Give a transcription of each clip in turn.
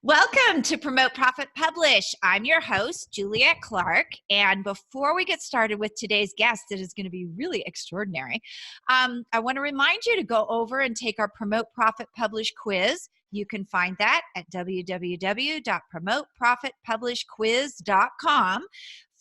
Welcome to Promote, Profit, Publish. I'm your host, Juliet Clark. And before we get started with today's guest, that is going to be really extraordinary, I want to remind you to go over and take our Promote, Profit, Publish quiz. You can find that at www.promoteprofitpublishquiz.com.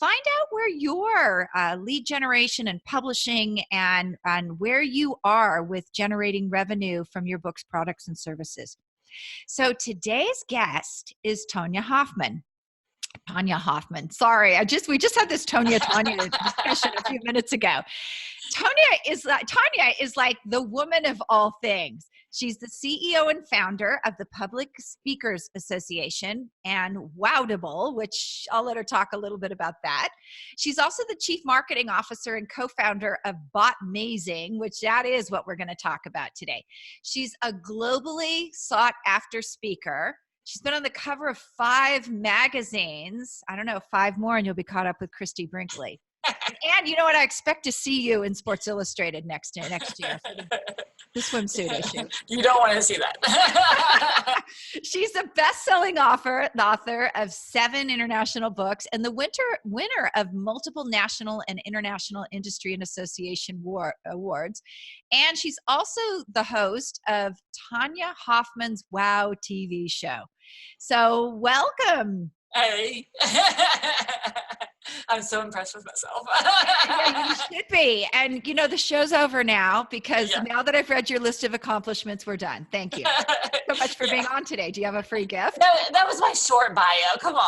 Find out where your lead generation and publishing and where you are with generating revenue from your books, products, and services. So today's guest is Tonya Hofmann. Tonya Hofmann. Sorry, we just had this Tonya discussion a few minutes ago. Tonya is like the woman of all things. She's the CEO and founder of the Public Speakers Association and Wowdible, which I'll let her talk a little bit about that. She's also the chief marketing officer and co-founder of Botmazing, which that is what we're going to talk about today. She's a globally sought after speaker. She's been on the cover of 5 magazines. I don't know, 5 more and you'll be caught up with Christy Brinkley. And you know what? I expect to see you in Sports Illustrated next year for the swimsuit issue. You don't want to see that. She's a best-selling author of 7 international books and the winner of multiple national and international industry and association awards. And she's also the host of Tonya Hofmann's Wow TV show. So welcome. Hey. I'm so impressed with myself. Yeah, you should be. And you know, the show's over now because now that I've read your list of accomplishments, we're done. Thank you so much for being on today. Do you have a free gift? That was my short bio. Come on.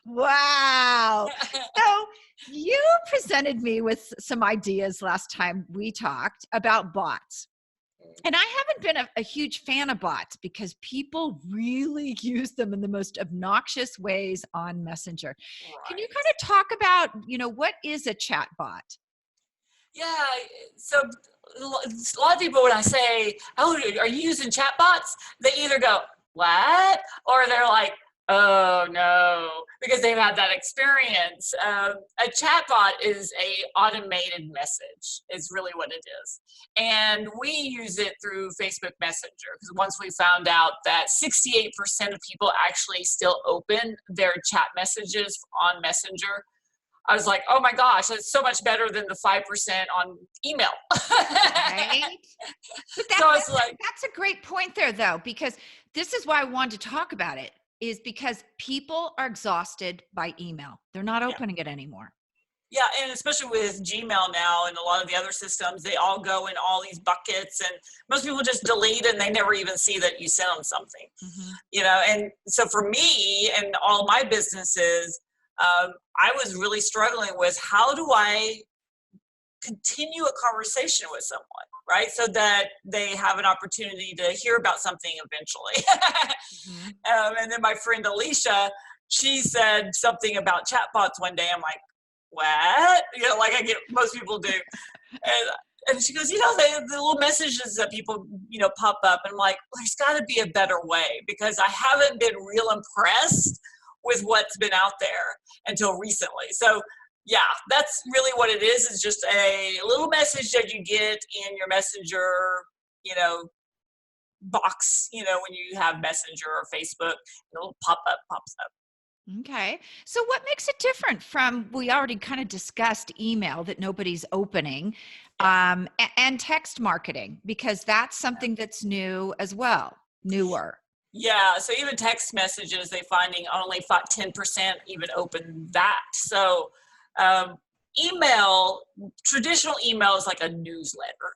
Wow. So you presented me with some ideas last time we talked about bots. And I haven't been a huge fan of bots because people really use them in the most obnoxious ways on Messenger. Right. Can you kind of talk about, what is a chatbot? Yeah. So a lot of people, when I say, oh, are you using chatbots? They either go, what? Or they're like, oh no, because they've had that experience. A chatbot is a automated message, is really what it is. And we use it through Facebook Messenger, because once we found out that 68% of people actually still open their chat messages on Messenger, I was like, oh my gosh, that's so much better than the 5% on email. Right? But that's a great point there, though, because this is why I wanted to talk about it. Is because people are exhausted by email. They're not opening it anymore. Yeah, and especially with Gmail now and a lot of the other systems, they all go in all these buckets, and most people just delete and they never even see that you sent them something. Mm-hmm. And so for me and all my businesses, I was really struggling with how do I continue a conversation with someone, right? So that they have an opportunity to hear about something eventually. Mm-hmm. And then my friend Alicia, she said something about chatbots one day. I'm like, what? Like I get, most people do. And she goes, the little messages that people, pop up. And I'm like, there's got to be a better way, because I haven't been real impressed with what's been out there until recently. So yeah, that's really what it is just a little message that you get in your Messenger, box, when you have Messenger or Facebook, a little pop-up pops up. Okay. So what makes it different from, we already kind of discussed email that nobody's opening, and text marketing, because that's something that's new as well, newer. Yeah, so even text messages, they finding only 10% even open that. So email, traditional email is like a newsletter,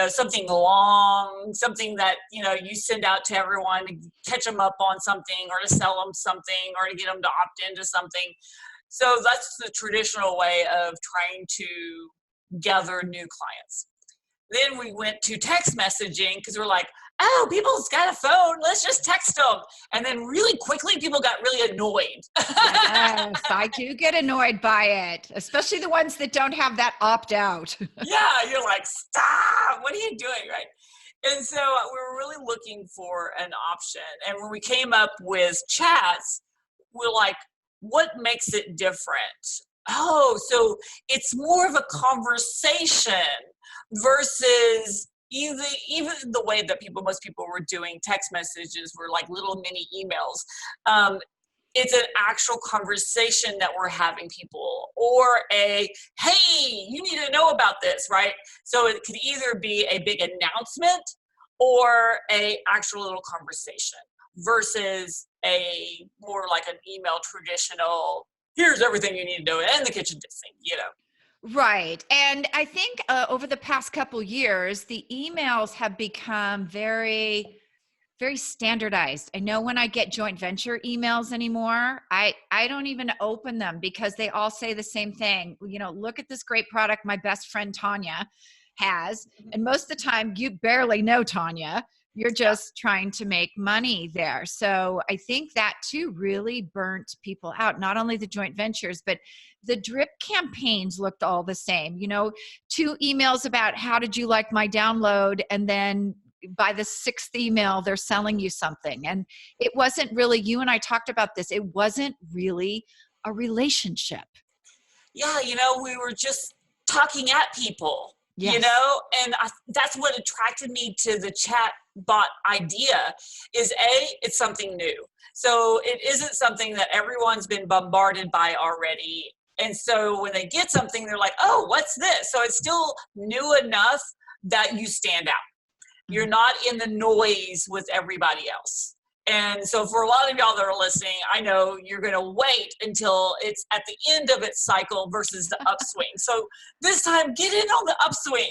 something long, something that, you send out to everyone to catch them up on something or to sell them something or to get them to opt into something. So that's the traditional way of trying to gather new clients. Then we went to text messaging because we're like, oh, people's got a phone. Let's just text them. And then really quickly, people got really annoyed. Yes, I do get annoyed by it, especially the ones that don't have that opt out. Yeah, you're like, stop. What are you doing, right? And so we were really looking for an option. And when we came up with chats, we're like, what makes it different? Oh, so it's more of a conversation versus even the way that most people were doing text messages were like little mini emails. It's an actual conversation that we're having people, or hey, you need to know about this, right? So it could either be a big announcement or a actual little conversation versus a more like an email traditional, here's everything you need to know, and the kitchen thing, Right. And I think over the past couple years, the emails have become very, very standardized. I know when I get joint venture emails anymore, I don't even open them because they all say the same thing. Look at this great product my best friend Tonya has. And most of the time you barely know Tonya. You're just trying to make money there. So I think that too really burnt people out, not only the joint ventures, but the drip campaigns looked all the same. 2 emails about how did you like my download, and then by the 6th email, they're selling you something. And it wasn't really, you and I talked about this, it wasn't really a relationship. Yeah, we were just talking at people, Yes. and that's what attracted me to the chatbot idea is it's something new. So it isn't something that everyone's been bombarded by already. And so when they get something, they're like, oh, what's this? So it's still new enough that you stand out. You're not in the noise with everybody else. And so for a lot of y'all that are listening, I know you're going to wait until it's at the end of its cycle versus the upswing. So this time, get in on the upswing.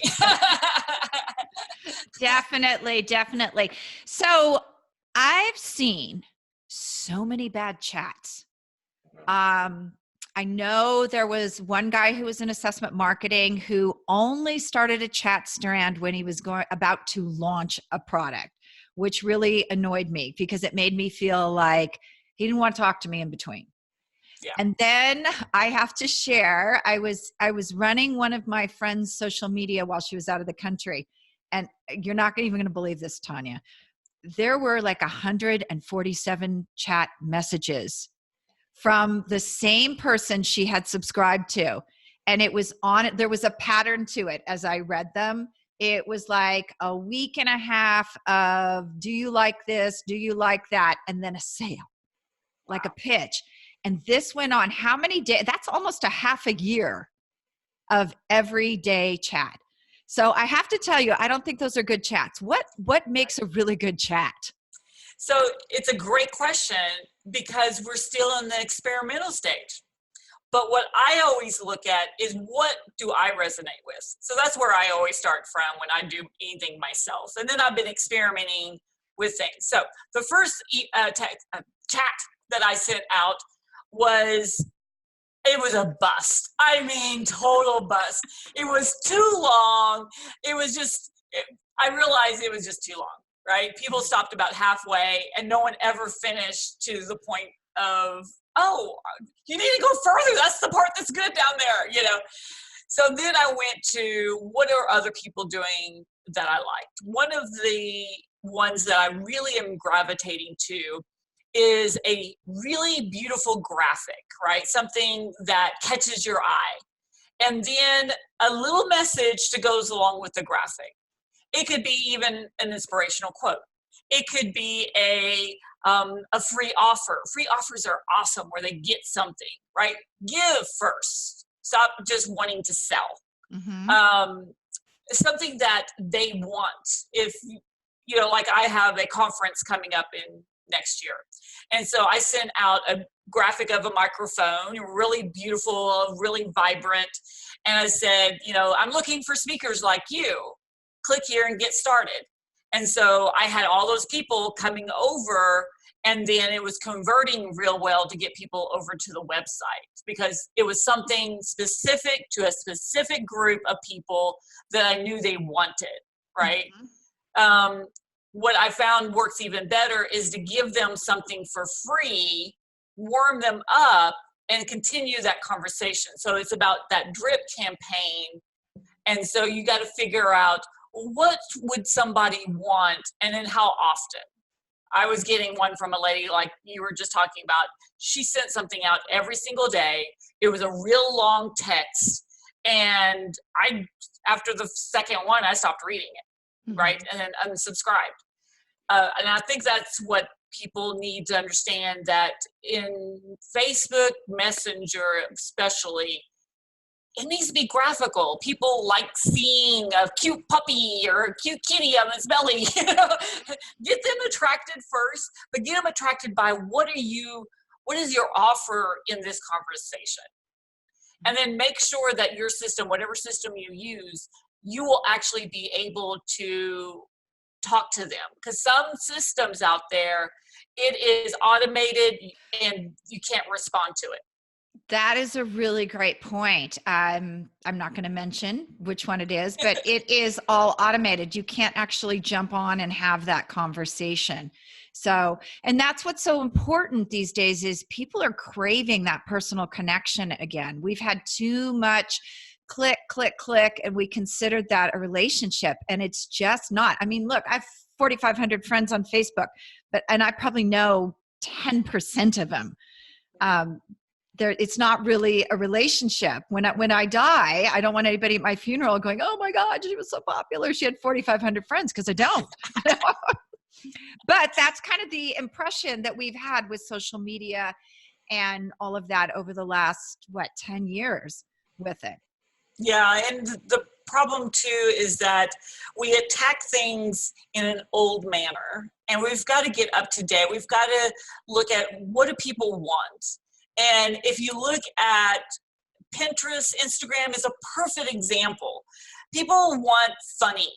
Definitely. So I've seen so many bad chats. I know there was one guy who was in assessment marketing who only started a chat strand when he was about to launch a product, which really annoyed me because it made me feel like he didn't want to talk to me in between. Yeah. And then I have to share, I was running one of my friend's social media while she was out of the country. And you're not even going to believe this, Tonya. There were like 147 chat messages from the same person she had subscribed to. And it was there was a pattern to it as I read them. It was like a week and a half of, do you like this? Do you like that? And then a sale, like a pitch. And this went on how many days? That's almost a half a year of everyday chat. So I have to tell you, I don't think those are good chats. What makes a really good chat? So it's a great question because we're still in the experimental stage. But what I always look at is what do I resonate with? So that's where I always start from when I do anything myself. And then I've been experimenting with things. So the first chat that I sent out it was a bust. I mean, total bust. It was too long. It was just, I realized it was just too long. Right? People stopped about halfway and no one ever finished to the point of, oh, you need to go further. That's the part that's good down there, So then I went to what are other people doing that I liked. One of the ones that I really am gravitating to is a really beautiful graphic, right? Something that catches your eye. And then a little message that goes along with the graphic. It could be even an inspirational quote. It could be a free offer. Free offers are awesome where they get something, right? Give first. Stop just wanting to sell. Mm-hmm. Something that they want. If, like I have a conference coming up in next year. And so I sent out a graphic of a microphone, really beautiful, really vibrant. And I said, I'm looking for speakers like you. Click here and get started. And so I had all those people coming over, and then it was converting real well to get people over to the website because it was something specific to a specific group of people that I knew they wanted, right? Mm-hmm. What I found works even better is to give them something for free, warm them up, and continue that conversation. So it's about that drip campaign. And so you got to figure out, what would somebody want and then how often? I was getting one from a lady like you were just talking about. She sent something out every single day. It was a real long text. And after the second one, I stopped reading it. right? And then unsubscribed. And I think that's what people need to understand, that in Facebook Messenger especially, it needs to be graphical. People like seeing a cute puppy or a cute kitty on its belly. Get them attracted first, but get them attracted by what is your offer in this conversation? And then make sure that your system, whatever system you use, you will actually be able to talk to them. Because some systems out there, it is automated and you can't respond to it. That is a really great point. I'm not going to mention which one it is, but it is all automated. You can't actually jump on and have that conversation. So, and that's what's so important these days, is people are craving that personal connection again. We've had too much click, click, click, and we considered that a relationship, and it's just not. I mean, look, I have 4,500 friends on Facebook, and I probably know 10% of them. It's not really a relationship. When I die, I don't want anybody at my funeral going, "Oh my God, she was so popular. She had 4,500 friends," because I don't. But that's kind of the impression that we've had with social media and all of that over the last, 10 years with it. Yeah, and the problem too is that we attack things in an old manner, and we've got to get up to date. We've got to look at, what do people want? And if you look at Pinterest, Instagram is a perfect example. People want funny.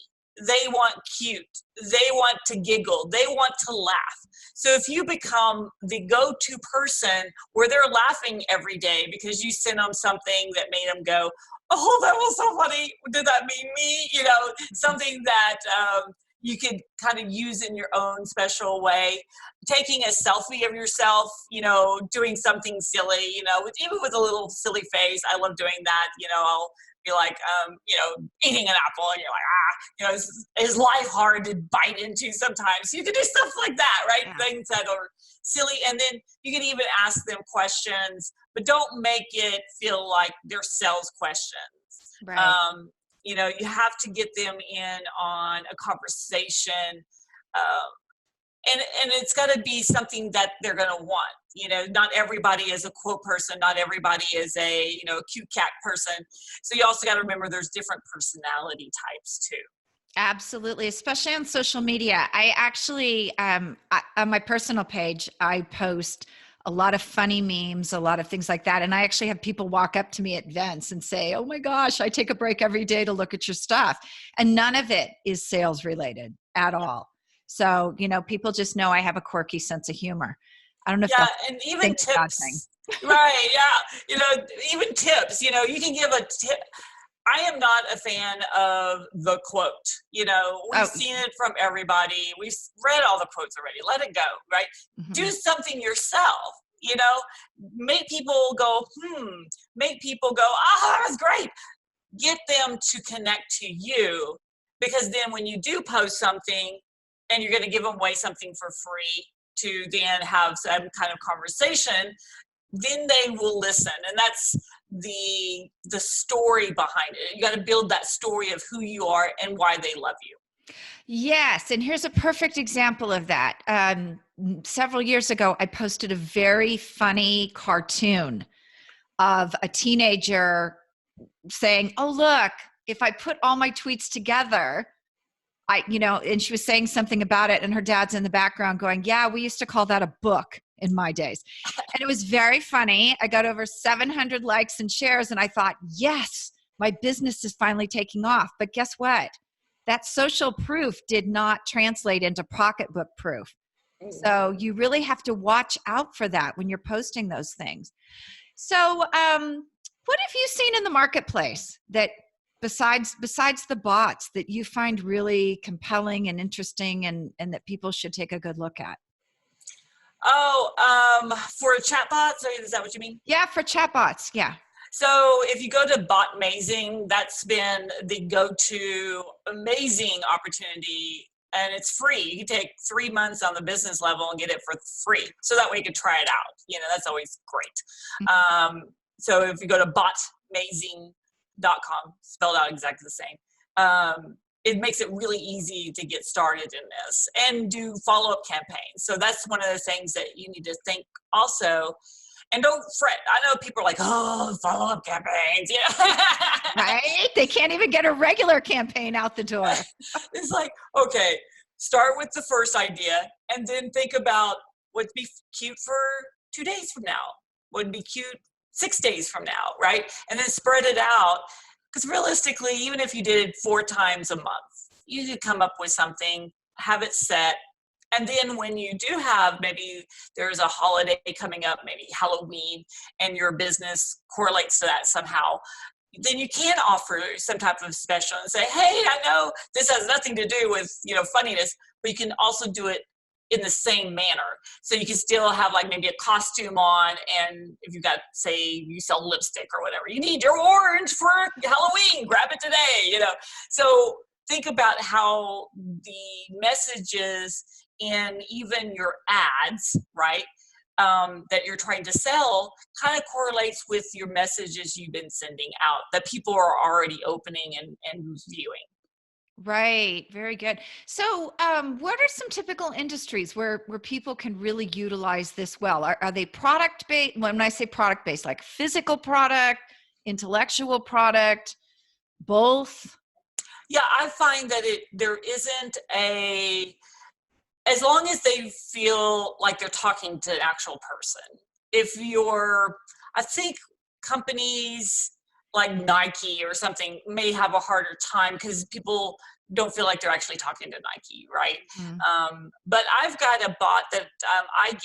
They want cute. They want to giggle. They want to laugh. So if you become the go-to person where they're laughing every day because you sent them something that made them go, "Oh, that was so funny. Did that mean me?" Something that you could kind of use in your own special way. Taking a selfie of yourself, doing something silly, even with a little silly face. I love doing that. I'll be like, eating an apple, and you're like, is life hard to bite into sometimes? You can do stuff like that, right? Yeah. Things that are silly. And then you can even ask them questions, but don't make it feel like they're sales questions. Right. You have to get them in on a conversation, and it's got to be something that they're going to want. Not everybody is a quote person. Not everybody is a cute cat person. So you also got to remember there's different personality types too. Absolutely, especially on social media. I actually, on my personal page, I post a lot of funny memes, a lot of things like that. And I actually have people walk up to me at events and say, "Oh my gosh, I take a break every day to look at your stuff." And none of it is sales related at all. So, people just know I have a quirky sense of humor. I don't know if that's and even tips. Right, yeah. Even tips, you can give a tip. I am not a fan of the quote. We've seen it from everybody. We've read all the quotes already. Let it go, right? Mm-hmm. Do something yourself, make people go, make people go, that was great. Get them to connect to you, because then when you do post something and you're going to give them away something for free to then have some kind of conversation, then they will listen. And that's the story behind it. You got to build that story of who you are and why they love you. Yes. And here's a perfect example of that. Several years ago, I posted a very funny cartoon of a teenager saying, "Oh, look, if I put all my tweets together," and she was saying something about it, and her dad's in the background going, "Yeah, we used to call that a book in my days." And it was very funny. I got over 700 likes and shares, and I thought, yes, my business is finally taking off. But guess what? That social proof did not translate into pocketbook proof. So you really have to watch out for that when you're posting those things. So what have you seen in the marketplace that besides the bots that you find really compelling and interesting and that people should take a good look at? For chatbots, is that what you mean? Yeah, for chatbots, yeah. So if you go to Botmazing, that's been the go-to amazing opportunity, and it's free. You can take 3 months on the business level and get it for free. So that way you can try it out. That's always great. Mm-hmm. So if you go to botmazing.com, spelled out exactly the same, it makes it really easy to get started in this and do follow-up campaigns. So that's one of the things that you need to think also. And don't fret. I know people are like, oh, follow-up campaigns. Yeah. Right? They can't even get a regular campaign out the door. It's like, okay, start with the first idea and then think about what'd be cute for 2 days from now, what'd be cute 6 days from now, right? And then spread it out. Because realistically, even if you did 4 times a month, you could come up with something, have it set. And then when you do have, maybe there's a holiday coming up, maybe Halloween, and your business correlates to that somehow, then you can offer some type of special and say, hey, I know this has nothing to do with, funniness, but you can also do it in the same manner. So you can still have like maybe a costume on, and if you got, say, you sell lipstick or whatever, you need your orange for Halloween, grab it today, So think about how the messages in even your ads, right, that you're trying to sell kind of correlates with your messages you've been sending out that people are already opening and viewing. Right. Very good. So, what are some typical industries where people can really utilize this well? Are they product based? When I say product based, like physical product, intellectual product, both? Yeah, I find that there isn't as long as they feel like they're talking to an actual person. I think companies like Nike or something may have a harder time because people don't feel like they're actually talking to Nike, right? But I've got a bot that I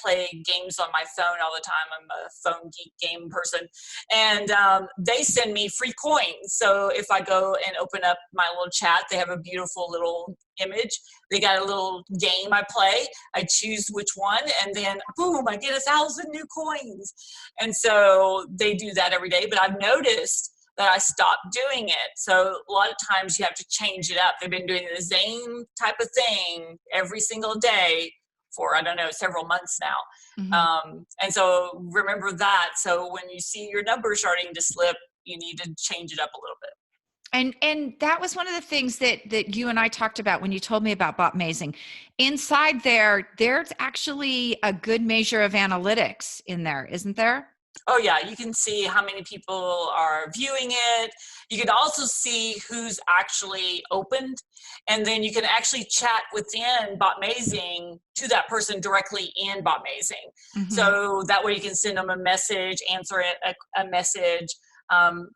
play games on my phone all the time. I'm a phone geek game person. And they send me free coins. So if I go and open up my little chat, they have a beautiful little image. They got a little game I play. I choose which one, and then boom, I get 1,000 new coins. And so they do that every day. But I've noticed that I stopped doing it. So a lot of times you have to change it up. They've been doing the same type of thing every single day for, I don't know, several months now. And so remember that. So when you see your numbers starting to slip, you need to change it up a little bit. And that was one of the things that you and I talked about when you told me about Botmazing. Inside there's actually a good measure of analytics in there, isn't there? Oh yeah, you can see how many people are viewing it. You can also see who's actually opened, and then you can actually chat within Botmazing to that person directly in Botmazing. So that way you can send them a message, answer a message,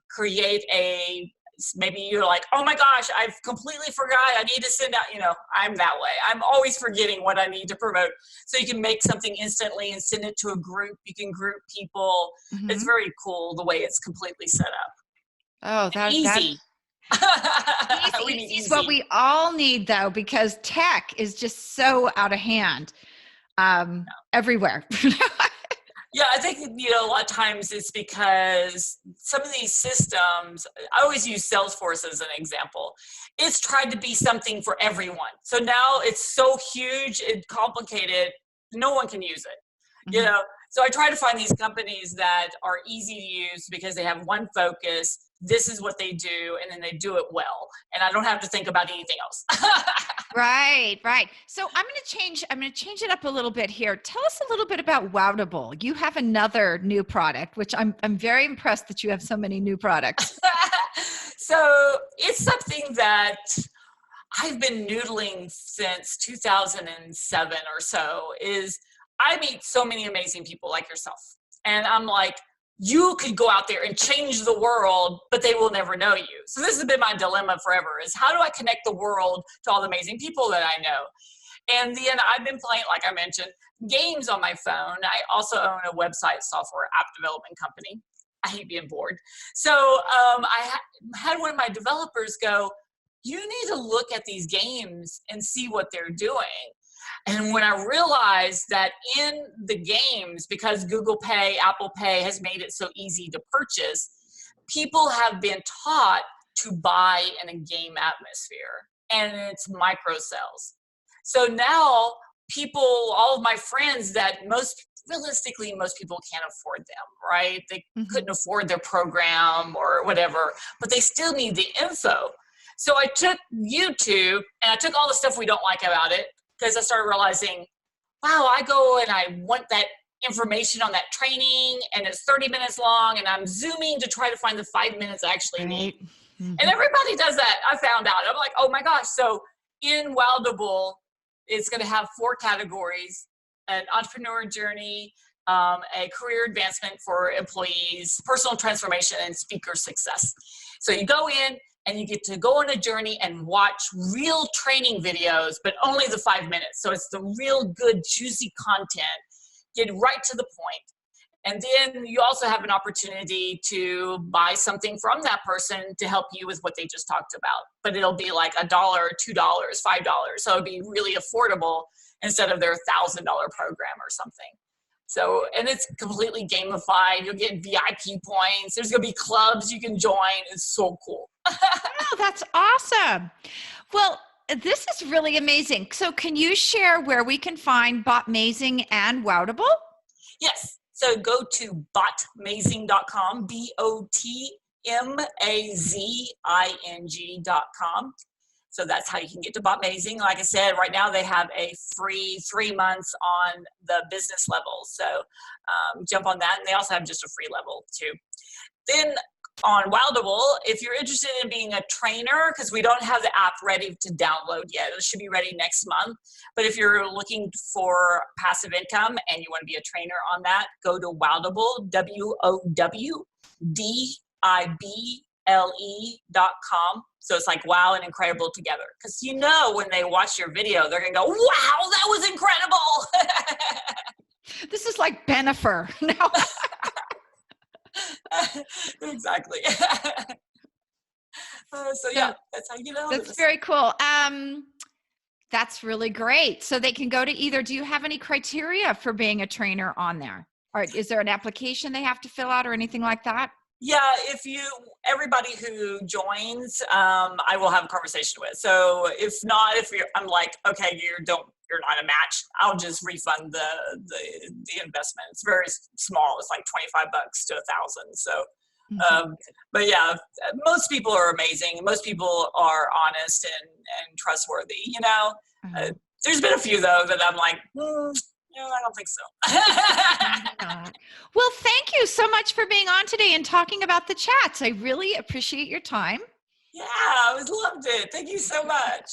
create maybe you're like, oh my gosh, I've completely forgot. I need to send out, I'm that way. I'm always forgetting what I need to promote. So you can make something instantly and send it to a group. You can group people. It's very cool the way it's completely set up. Oh, that's easy. Easy is what we all need, though, because tech is just so out of hand everywhere. Yeah, I think, a lot of times it's because some of these systems, I always use Salesforce as an example. It's tried to be something for everyone. So now it's so huge and complicated, no one can use it, So I try to find these companies that are easy to use because they have one focus. This is what they do, and then they do it well. And I don't have to think about anything else. Right. So I'm going to change it up a little bit here. Tell us a little bit about Wowdible. You have another new product, which I'm very impressed that you have so many new products. So it's something that I've been noodling since 2007 or so. I meet so many amazing people like yourself, and I'm like, you could go out there and change the world, but they will never know you. So this has been my dilemma forever, is how do I connect the world to all the amazing people that I know? And then I've been playing, like I mentioned, games on my phone. I also own a website software app development company. I hate being bored. So I had one of my developers go, you need to look at these games and see what they're doing. And when I realized that in the games, because Google Pay, Apple Pay has made it so easy to purchase, people have been taught to buy in a game atmosphere, and it's micro sales. So now all of my friends that realistically, most people can't afford them, right? They couldn't afford their program or whatever, but they still need the info. So I took YouTube and I took all the stuff we don't like about it, because I started realizing, wow, I go and I want that information on that training and it's 30 minutes long and I'm zooming to try to find the 5 minutes I actually need. And everybody does that. I found out. I'm like, oh my gosh. So in Wowdible, it's going to have 4 categories: an entrepreneur journey, a career advancement for employees, personal transformation, and speaker success. So you go in and you get to go on a journey and watch real training videos, but only the 5 minutes. So it's the real good, juicy content. Get right to the point. And then you also have an opportunity to buy something from that person to help you with what they just talked about. But it'll be like $1, $2, $5. So it'll be really affordable instead of their $1,000 program or something. So, and it's completely gamified. You'll get VIP points. There's going to be clubs you can join. It's so cool. Oh, that's awesome. Well, this is really amazing. So can you share where we can find Botmazing and Wowdible? Yes. So go to botmazing.com, BOTMAZING.com. So that's how you can get to Botmazing. Like I said, right now they have a free 3 months on the business level. So jump on that. And they also have just a free level too. Then on Wowdible, if you're interested in being a trainer, because we don't have the app ready to download yet, it should be ready next month. But if you're looking for passive income and you want to be a trainer on that, go to Wowdible, WOWDIBLE.com. So it's like wow and incredible together. Because you know when they watch your video, they're going to go, wow, that was incredible. This is like Bennifer. No. Exactly. So yeah, that's how you know. That's very cool. That's really great. So they can go to either, do you have any criteria for being a trainer on there? Or is there an application they have to fill out or anything like that? Yeah, everybody who joins, I will have a conversation with. So if not, I'm like, okay, you're not a match, I'll just refund the investment. It's very small. It's like $25 to $1,000. So, but yeah, most people are amazing. Most people are honest and trustworthy. You know, there's been a few though that I'm like, no, I don't think so. Well, thank you so much for being on today and talking about the chats. I really appreciate your time. Yeah, I loved it. Thank you so much.